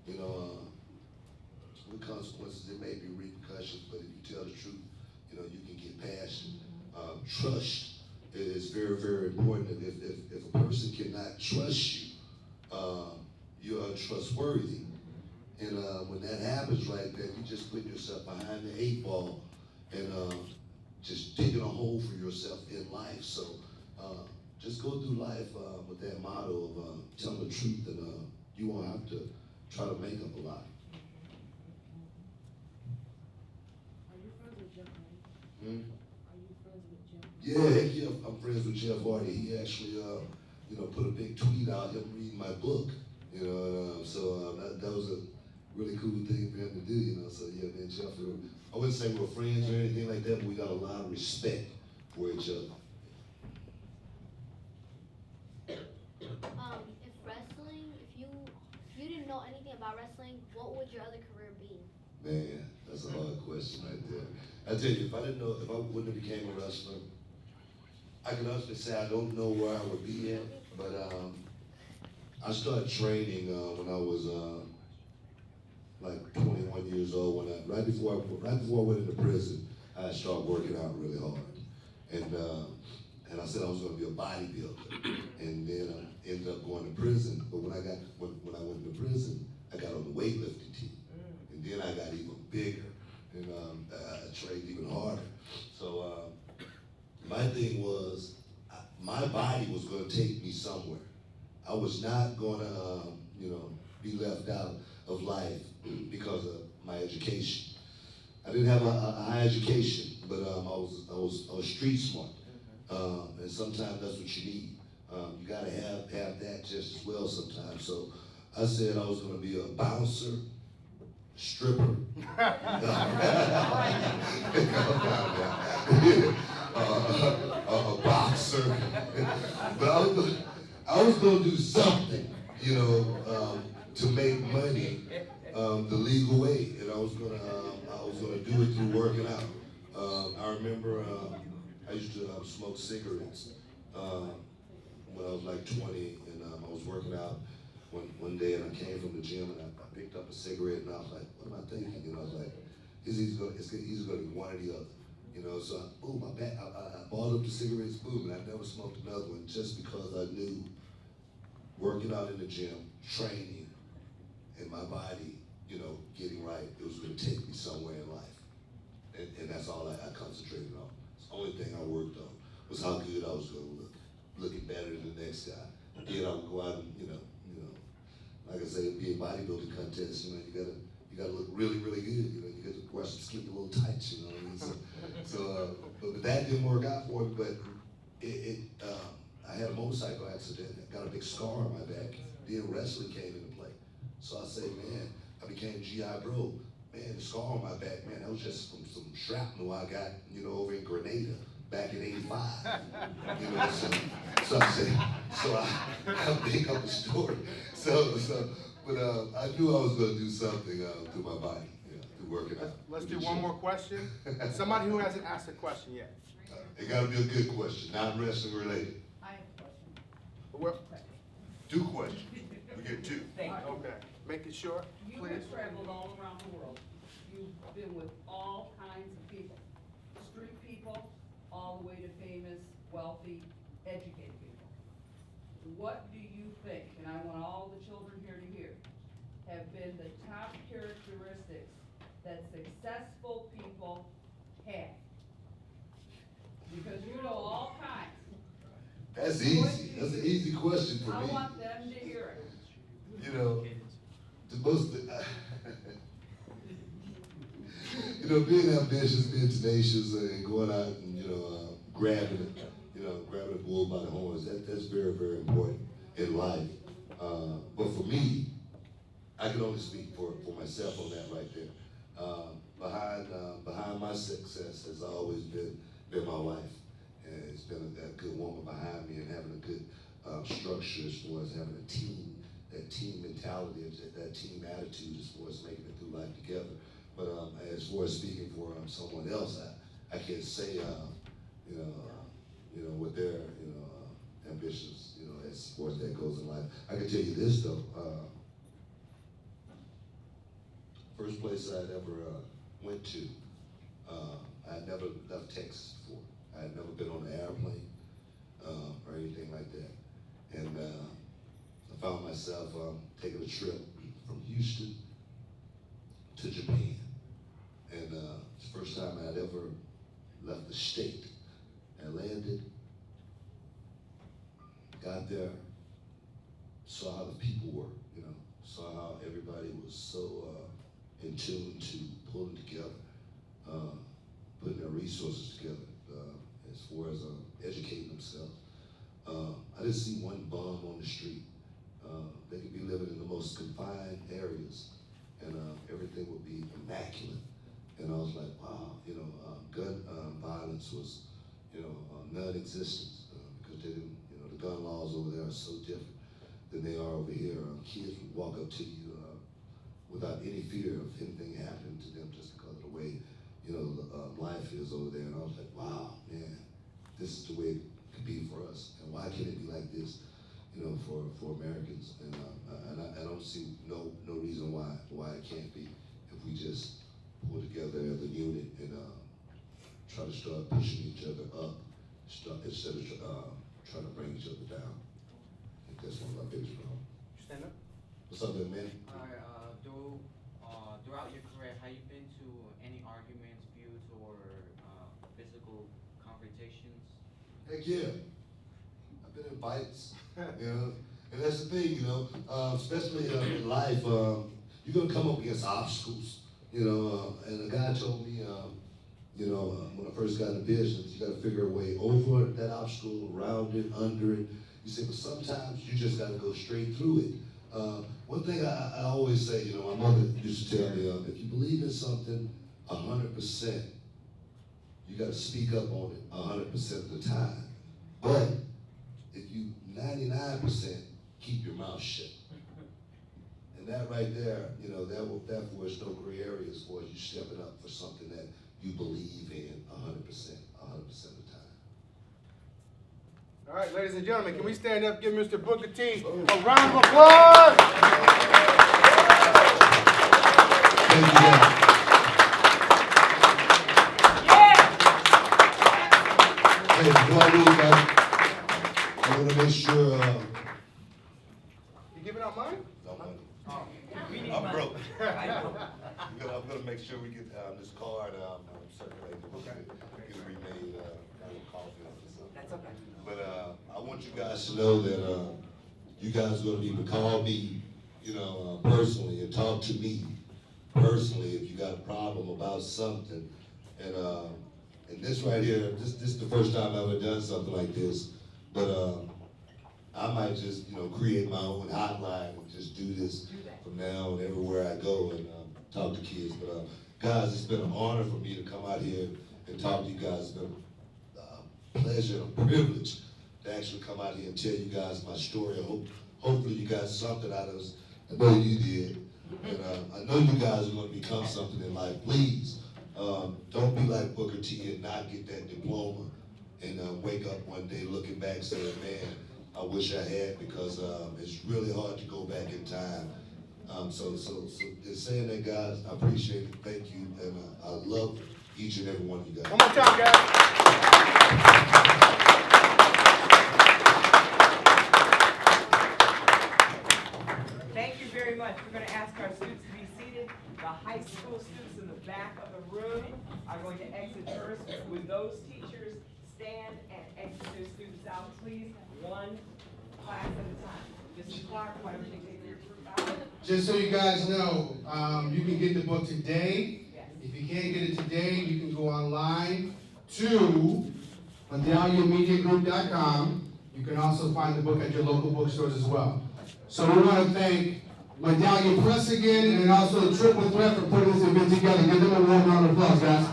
[SPEAKER 2] With consequences, there may be repercussions, but if you tell the truth, you can get past it. Trust is very, very important. And if a person cannot trust you, you're untrustworthy. And when that happens like that, you just put yourself behind the 8 ball and just digging a hole for yourself in life. So just go through life with that motto of telling the truth, and you won't have to try to make up a lie.
[SPEAKER 9] Are you friends with Jeff Hardy?
[SPEAKER 2] Hmm?
[SPEAKER 9] Are you friends with Jeff?
[SPEAKER 2] Yeah, heck yeah, I'm friends with Jeff Hardy. He actually, put a big tweet out, him reading my book, so that was a really cool thing for him to do, so yeah, me and Jeff, I wouldn't say we're friends or anything like that, but we got a lot of respect for each other.
[SPEAKER 6] If wrestling, if you didn't know anything about wrestling, what would your other career be?
[SPEAKER 2] Man, that's a hard question right there. I tell you, if I wouldn't have became a wrestler, I can honestly say I don't know where I would be at, but I started training when I was like 21 years old. Right before I went into prison, I started working out really hard, and I said I was going to be a bodybuilder, and then I ended up going to prison. But when I went into prison, I got on the weightlifting team, and then I got even bigger, and I trained even harder. So my thing was, my body was going to take me somewhere. I was not going to, be left out of life because of my education. I didn't have a high education, but I was street smart, and sometimes that's what you need. You got to have that just as well sometimes. So I said I was going to be a bouncer, stripper, a boxer, but I was going to do something, to make money the legal way, and I was gonna do it through working out. I remember I used to smoke cigarettes when I was like 20, and I was working out one day, and I came from the gym, and I picked up a cigarette, and I was like, what am I thinking? I was like, it's either gonna be one or the other, So I balled up the cigarettes, boom, and I never smoked another one just because I knew working out in the gym, training, and my body, getting right, it was gonna take me somewhere in life. And that's all I concentrated on. It's the only thing I worked on was how good I was gonna look, looking better than the next guy. Then I would go out and, like I say, it'd be a bodybuilding contest, you gotta look really, really good, you gotta wear some skinny little tights, you know what I mean? But that didn't work out for me, but I had a motorcycle accident, I got a big scar on my back, then wrestling came into play. So I say, man, I became G.I. Bro. Man, the scar on my back, man, that was just from some shrapnel I got, over in Grenada back in '85. So I say, I make up a story. But I knew I was gonna do something through my body, through working out.
[SPEAKER 3] Let's do one more question. Somebody who hasn't asked a question yet.
[SPEAKER 2] It gotta be a good question, not wrestling related.
[SPEAKER 9] I have a question.
[SPEAKER 3] Well,
[SPEAKER 2] 2 questions. We get 2.
[SPEAKER 8] Thank you.
[SPEAKER 3] okay, make it short,
[SPEAKER 9] You
[SPEAKER 3] please.
[SPEAKER 9] have traveled all around the world. You've been with all kinds of people, street people, all the way to famous, wealthy, educated people. What do you think, and I want all the children here to hear, have been the top characteristics that successful people have? Because you know all kinds.
[SPEAKER 2] That's easy. That's an easy question for
[SPEAKER 9] I
[SPEAKER 2] me.
[SPEAKER 9] want them to hear it.
[SPEAKER 2] The most, being ambitious, being tenacious, and going out and, grabbing a bull by the horns, that's very, very important in life. But for me, I can only speak for myself on that right there. Behind my success has always been my wife. And it's been a good woman behind me, and having a good structure as far as having a team, that team mentality, that team attitude as far as making it through life together. But as far as speaking for someone else, I can't say, what their, ambitions, as far as that goes in life. I can tell you this though, first place I'd ever went to, I had never left Texas before. I had never been on an airplane. or anything like that. And I found myself taking a trip from Houston to Japan. And it's the first time I'd ever left the state. I landed, got there, saw how the people were, you know, saw how everybody was so in tune to pulling together, putting their resources together as far as educating themselves. I didn't see one bum on the street. They could be living in the most confined areas, and everything would be immaculate. And I was like, wow, you know, gun violence was, you know, non-existent because they didn't, you know, the gun laws over there are so different than they are over here. Kids would walk up to you without any fear of anything happening to them just because of the way, you know, life is over there. And I was like, wow, man, this is the way it could be for us. And why can't it be like this, you know, for Americans? And I don't see no reason why it can't be if we just pull together as a unit and try to start pushing each other up instead of trying to bring each other down. I think that's one of our biggest problems.
[SPEAKER 3] Stand up.
[SPEAKER 2] What's up, there, man?
[SPEAKER 7] Throughout your career, have you been to any arguments, feuds, or physical confrontations?
[SPEAKER 2] Heck yeah. I've been in fights, you know, and that's the thing, you know, especially in life, you're gonna come up against obstacles, you know, and a guy told me, you know, when I first got in business, you gotta figure a way over that obstacle, around it, under it. You say, but sometimes you just gotta go straight through it. One thing I always say, you know, my mother used to tell me, if you believe in something 100%, you gotta speak up on it 100% of the time. But if you 99%, keep your mouth shut. And that right there, you know, that was no gray area as far as you stepping up for something that you believe in 100% of the time.
[SPEAKER 3] All right, ladies and gentlemen, can we stand up, give Mr. Booker T a round of applause?
[SPEAKER 2] Thank you, guys. Hey, before I leave, guys, I want to make sure.
[SPEAKER 3] You giving out money?
[SPEAKER 2] No money.
[SPEAKER 3] Oh.
[SPEAKER 2] I'm broke. I'm gonna make sure we get this card circulated.
[SPEAKER 3] Okay.
[SPEAKER 2] Get it remade. Coffee or something.
[SPEAKER 8] That's okay.
[SPEAKER 2] But I want you guys to know that you guys are gonna be able to call me, you know, personally and talk to me personally if you got a problem about something. And this right here, this is the first time I've ever done something like this. But I might just, you know, create my own hotline and just do this from now and everywhere I go and talk to kids. But guys, it's been an honor for me to come out here and talk to you guys. It's been a pleasure and a privilege to actually come out here and tell you guys my story. Hopefully you got something out of this. I know you did. And I know you guys are going to become something in life. Please, don't be like Booker T and not get that diploma and wake up one day looking back saying, man, I wish I had, because it's really hard to go back in time. So in saying that, guys, I appreciate it. Thank you. And I love each and every one of you guys.
[SPEAKER 3] One more time, guys.
[SPEAKER 8] Thank you very much. We're going to ask our students to be seated. The high school students in the back of the room are going to exit first. Would those teachers stand and exit their students out, please? One class at a time. Mrs. Clark, why don't you take your group out?
[SPEAKER 1] Just so you guys know, you can get the book today.
[SPEAKER 8] Yes.
[SPEAKER 1] If you can't get it today, you can go online to medallionmediagroup.com. You can also find the book at your local bookstores as well. So we want to thank Medallion Press again, and also Triple Threat for putting this event together. Give them a warm round of applause, guys.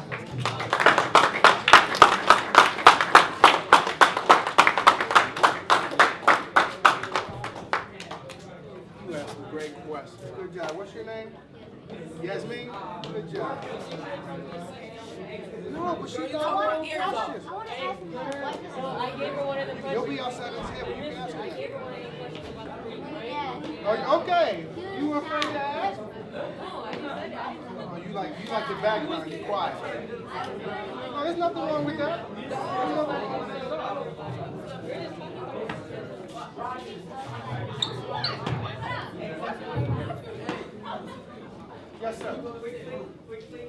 [SPEAKER 3] You asked a great question. Good job. What's your name? Yasmin? Good job. No, but she got
[SPEAKER 6] I
[SPEAKER 3] one
[SPEAKER 6] want to ask you,
[SPEAKER 10] I gave her one of the questions.
[SPEAKER 3] You'll be outside the table. You can ask
[SPEAKER 10] I
[SPEAKER 3] her.
[SPEAKER 10] gave her one of the questions about the ring, right?
[SPEAKER 6] Yeah.
[SPEAKER 3] Are you okay? You afraid to ask?
[SPEAKER 10] No, I just said I didn't know.
[SPEAKER 3] Oh, you like the background, you're quiet. No, there's nothing wrong with that. There's nothing wrong with that at all. Yes, sir.
[SPEAKER 8] Quickly, quickly.